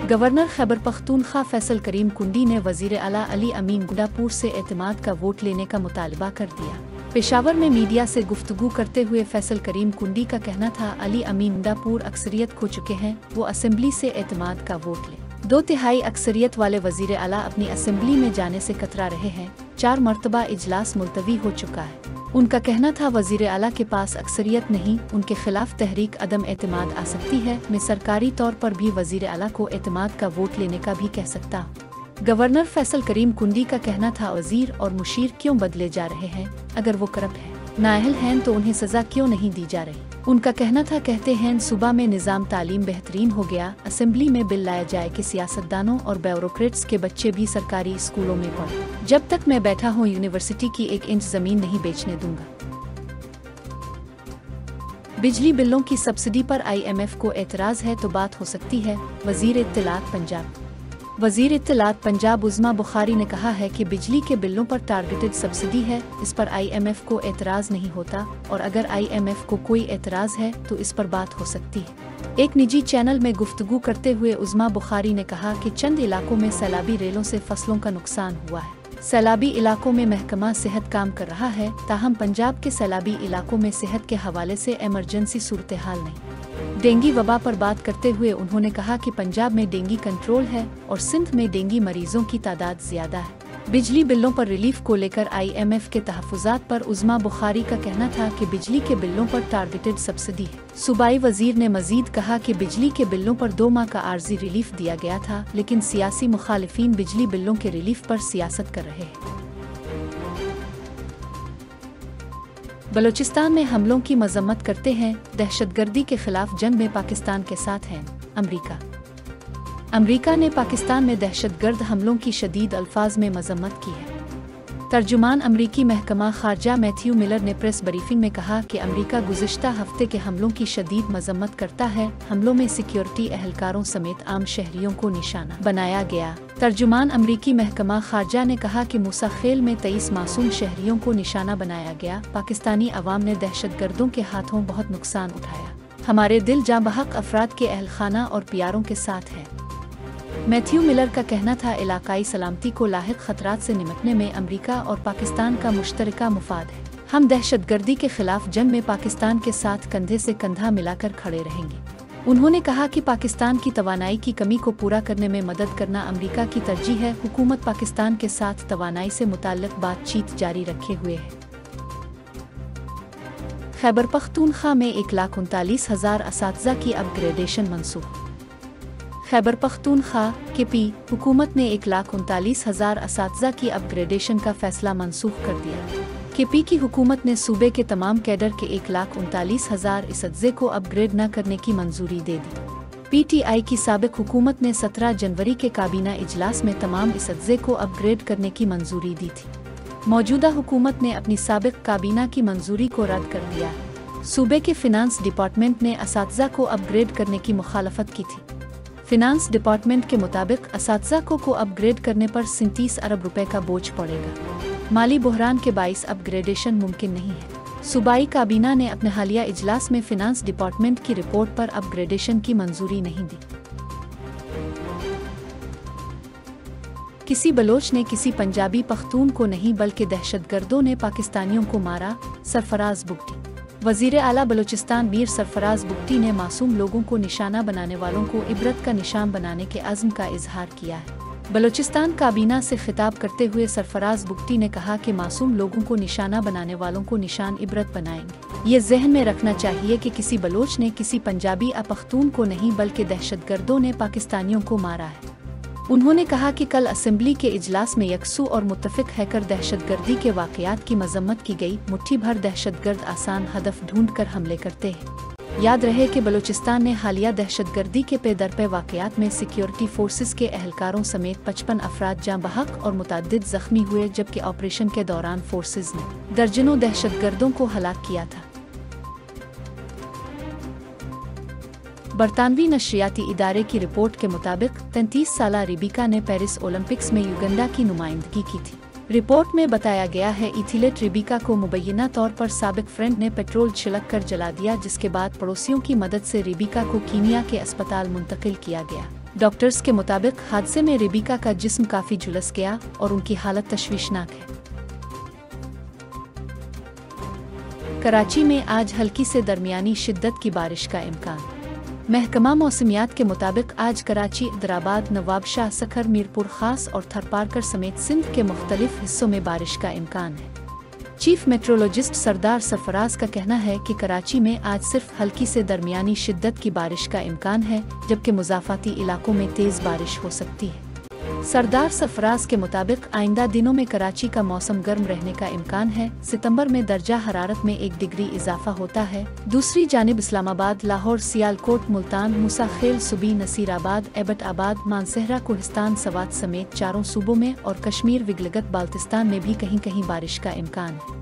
Governor Khyber Pakhtunkhwa Faisal करीम कुंडी ने वजीर आला अली अमीन गुंडापुर से एतमाद का वोट लेने का मुतालबा कर दिया। पेशावर में मीडिया से गुफ्तगू करते हुए फैसल करीम कुंडी का कहना था, अली अमीन गुंडापुर अक्सरियत खो चुके हैं, वो असेंबली से एतमाद का वोट लें। 2/3 अक्सरियत वाले वजीर आला अपनी असेंबली में जाने से कतरा रहे हैं। 4 मरतबा इजलास मुलतवी हो चुका है। उनका कहना था, वजीर आला के पास अक्सरियत नहीं, उनके खिलाफ तहरीक अदम एतमाद आ सकती है। मैं सरकारी तौर पर भी वजीर आला को एतमाद का वोट लेने का भी कह सकता हूँ। गवर्नर फैसल करीम कुंडी का कहना था, वजीर और मुशीर क्यों बदले जा रहे हैं? अगर वो करप्ट हैं, नाअहल हैं तो उन्हें सजा क्यों नहीं दी जा रही? उनका कहना था, कहते हैं सूबा में निज़ाम तालीम बेहतरीन हो गया, असेंबली में बिल लाया जाए कि सियासतदानों और ब्यूरोक्रेट्स के बच्चे भी सरकारी स्कूलों में पढ़ें। जब तक मैं बैठा हूँ यूनिवर्सिटी की 1 इंच ज़मीन नहीं बेचने दूंगा। बिजली बिलों की सब्सिडी पर IMF को एतराज़ है तो बात हो सकती है। वज़ीर इत्तलात पंजाब वज़ीर इत्तलात पंजाब उज़्मा बुखारी ने कहा है कि बिजली के बिलों पर टारगेटेड सब्सिडी है, इस पर IMF को एतराज़ नहीं होता, और अगर IMF को कोई एतराज़ है तो इस पर बात हो सकती है। एक निजी चैनल में गुफ्तगू करते हुए उज़्मा बुखारी ने कहा कि चंद इलाकों में सैलाबी रेलों से फसलों का नुकसान हुआ है। सैलाबी इलाकों में महकमा सेहत काम कर रहा है, ताहम पंजाब के सैलाबी इलाकों में सेहत के हवाले से इमरजेंसी सूरत हाल नहीं। डेंगू वबा पर बात करते हुए उन्होंने कहा कि पंजाब में डेंगू कंट्रोल है और सिंध में डेंगू मरीजों की तादाद ज्यादा है। बिजली बिलों पर रिलीफ को लेकर IMF के तहफ़्फ़ुज़ात पर उज़्मा बुखारी का कहना था कि बिजली के बिलों पर टारगेटेड सब्सिडी है। सूबाई वजीर ने मजीद कहा कि बिजली के बिलों पर 2 माह का आर्जी रिलीफ दिया गया था, लेकिन सियासी मुखालिफिन बिजली बिलों के रिलीफ पर सियासत कर रहे हैं। बलोचिस्तान में हमलों की मजम्मत करते हैं, दहशतगर्दी के खिलाफ जंग में पाकिस्तान के साथ है अमरीका ने पाकिस्तान में दहशतगर्द हमलों की शदीद अल्फाज में मजम्मत की है। तर्जुमान अमरीकी महकमा खारजा मैथ्यू मिलर ने प्रेस ब्रीफिंग में कहा कि अमरीका गुज़िश्ता हफ्ते के हमलों की शदीद मजम्मत करता है। हमलों में सिक्योरिटी एहलकारों समेत आम शहरियों को निशाना बनाया गया। तर्जुमान अमरीकी महकमा खारजा ने कहा कि मूसा खेल में 23 मासूम शहरियों को निशाना बनाया गया। पाकिस्तानी अवाम ने दहशतगर्दों के हाथों बहुत नुकसान उठाया। हमारे दिल जाँ बहक अफराद के अहलखाना और प्यारों के साथ है। मैथ्यू मिलर का कहना था, इलाकाई सलामती को लाहिक खतरात से निपटने में अमरीका और पाकिस्तान का मुश्तरका मुफाद है। हम दहशतगर्दी के खिलाफ जंग में पाकिस्तान के साथ कंधे से कंधा मिलाकर खड़े रहेंगे। उन्होंने कहा कि पाकिस्तान की तवानाई की कमी को पूरा करने में मदद करना अमरीका की तरजीह है। हुकूमत पाकिस्तान के साथ तवानाई से मुताल्लिक बातचीत जारी रखे हुए है। खैबर पख्तूनख्वा में 1,39,000 असातिज़ा की अपग्रेडेशन मंसूख। खैबर पख्तूनख्वा KP हुकूमत ने 1,39,000 असातिज़ा की अपग्रेडेशन का फैसला मंसूख कर दिया। KP की हुकूमत ने सूबे के तमाम कैडर के 1,39,000 असातिज़े को अपग्रेड न करने की मंजूरी दे दी। PTI की साबिक हुकूमत ने 17 जनवरी के काबीना इजलास में तमाम असातिज़े को अपग्रेड करने की मंजूरी दी थी। मौजूदा हुकूमत ने अपनी साबिक काबीना की मंजूरी को रद्द कर दिया। सूबे के फिनांस डिपार्टमेंट ने असातिज़ा को अपग्रेड करने की मुखालफत की थी। फिनांस डिपार्टमेंट के मुताबिक असातिज़ा को अपग्रेड करने पर 37 अरब रुपए का बोझ पड़ेगा। माली बहरान के बाइस अपग्रेडेशन मुमकिन नहीं है। सूबाई काबीना ने अपने हालिया इजलास में फिनांस डिपार्टमेंट की रिपोर्ट पर अपग्रेडेशन की मंजूरी नहीं दी। किसी बलोच ने किसी पंजाबी पख्तून को नहीं बल्कि दहशतगर्दों ने पाकिस्तानियों को मारा, सरफराज बुगटी। वज़ीर आला बलूचिस्तान मीर सरफराज बुगटी ने मासूम लोगों को निशाना बनाने वालों को इबरत का निशान बनाने के अज़्म का इजहार किया है। बलूचिस्तान काबीना से खिताब करते हुए सरफराज बुगटी ने कहा कि मासूम लोगों को निशाना बनाने वालों को निशान इबरत बनाएंगे। ये जहन में रखना चाहिए कि किसी बलोच ने किसी पंजाबी पख्तून को नहीं बल्कि दहशतगर्दों ने पाकिस्तानियों को मारा है। उन्होंने कहा कि कल असेंबली के इजलास में यकसू और मुत्तफिक हैकर दहशतगर्दी के वाक़यात की मजम्मत की गई। मुट्ठी भर दहशतगर्द आसान हदफ ढूंढ कर हमले करते हैं। याद रहे कि बलूचिस्तान ने हालिया दहशतगर्दी के पे दर पे वाक़यात में सिक्योरिटी फोर्सेस के एहलकारों समेत 55 अफराद जाँ बहक और मुतअद्दिद जख्मी हुए, जबकि ऑपरेशन के दौरान फोर्सेस ने दर्जनों दहशतगर्दों को हलाक किया था। बरतानवी नशरियाती इदारे की रिपोर्ट के मुताबिक 33 साला रिबिका ने पेरिस ओलंपिक्स में युगंडा की नुमाइंदगी की थी। रिपोर्ट में बताया गया है एथलीट रिबिका को मुबैना तौर पर साबिक फ्रेंड ने पेट्रोल छिड़क कर जला दिया, जिसके बाद पड़ोसियों की मदद से रिबिका को कीनिया के अस्पताल मुंतकिल किया गया। डॉक्टर्स के मुताबिक हादसे में रेबिका का जिस्म काफी झुलस गया और उनकी हालत तशवीशनाक है। कराची में आज हल्की से दरमियानी शिद्दत की बारिश का इम्कान। महकमा मौसमियात के मुताबिक आज कराची, हैदराबाद, नवाबशाह, सखर, मीरपुर खास और थरपारकर समेत सिंध के मुख्तलिफ हिस्सों में बारिश का इम्कान है। चीफ मेट्रोलॉजिस्ट सरदार सरफराज का कहना है कि कराची में आज सिर्फ हल्की से दरमियानी शिद्दत की बारिश का इम्कान है, जबकि मुज़ाफ़ाती इलाकों में तेज़ बारिश हो सकती है। सरदार सरफराज के मुताबिक आइंदा दिनों में कराची का मौसम गर्म रहने का इम्कान है। सितंबर में दर्जा हरारत में 1 डिग्री इजाफा होता है। दूसरी जानिब इस्लामाबाद, लाहौर, सियालकोट, मुल्तान, मूसा खेल, सुबी, नसीराबाद, एबटाबाद, मानसहरा, कोहिस्तान, सवात समेत 4 सूबों में और कश्मीर, विगलगत बाल्तिस्तान में भी कहीं कहीं बारिश का इम्कान है।